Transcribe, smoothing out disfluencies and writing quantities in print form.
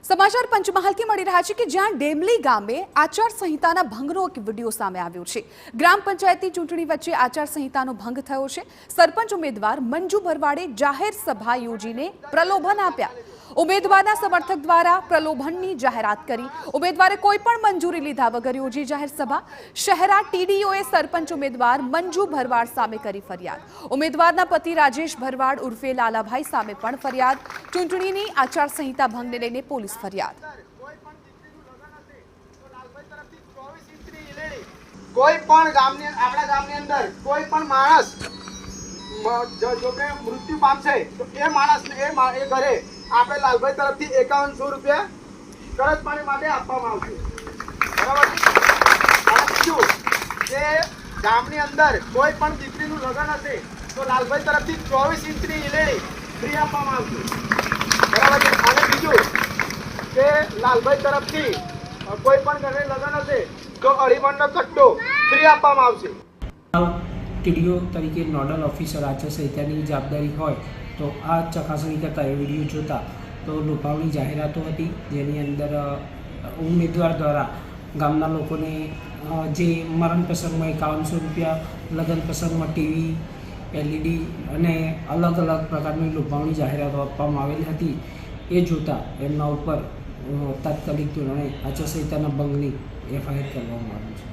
સમાચાર પંચમહાલથી મળી રહ્યા છે કે જ્યાં ડેમલી ગામે આચારસંહિતાના ભંગનો એક વિડીયો સામે આવ્યો છે। ગ્રામ પંચાયતની ચૂંટણી વચ્ચે આચારસંહિતાનો ભંગ થયો છે। સરપંચ ઉમેદવાર મંજુ ભરવાડે જાહેર સભા યોજીને પ્રલોભન આપ્યા। ઉમેદવારના સમર્થક દ્વારા પ્રલોભનની જાહેરાત કરી। ઉમેદવારે કોઈ પણ મંજૂરી લીધા વગર યોજી જાહેર સભા। શહેરા ટીડીઓએ સરપંચ ઉમેદવાર મંજુ ભરવાડ સામે કરી ફરિયાદ। ઉમેદવારના પતિ રાજેશ ભરવાડ ઉર્ફે લાલાભાઈ સામે પણ ફરિયાદ। ચૂંટણીની આચારસંહિતા ભંગને લઈને પોલીસ ફરિયાદ। કોઈ પણ ગામની આપણા ગામની અંદર કોઈ પણ માણસ જો કે મૃત્યુ પામશે તો એ માણસને એ ઘરે આપણે લાલભાઈ તરફથી 5100 રૂપિયા કરજ પાણી માટે આપવામાં આવશે, બરાબર। અને બીજું કે ગામની અંદર કોઈ પણ દીકરીનું લગ્ન હશે તો લાલભાઈ તરફથી 24 ઇંચની ઇલેડી ફ્રી આપવામાં આવશે, બરાબર। અને બીજું કે લાલભાઈ તરફથી કોઈ પણ ઘરે લગ્ન હશે તો અડીમણનો કટ્ટો ફ્રી આપવામાં આવશે। ટીડીઓ તરીકે નોડલ ઓફિસર આચારસંહિતાની જવાબદારી હોય તો આ ચકાસણી કરતા એ વિડીયો જોતા તો લોભાવણી જાહેરાતો હતી, જેની અંદર ઉમેદવાર દ્વારા ગામના લોકોને જે મરણ પ્રસંગમાં 5100 રૂપિયા, લગ્ન પ્રસંગમાં ટીવી, એલઈડી અને અલગ અલગ પ્રકારની લોભાવણી જાહેરાતો આપવામાં આવેલી હતી। એ જોતાં એમના ઉપર તાત્કાલિક ધોરણે આચારસંહિતાના ભંગની એફઆઈઆર કરવામાં આવી છે।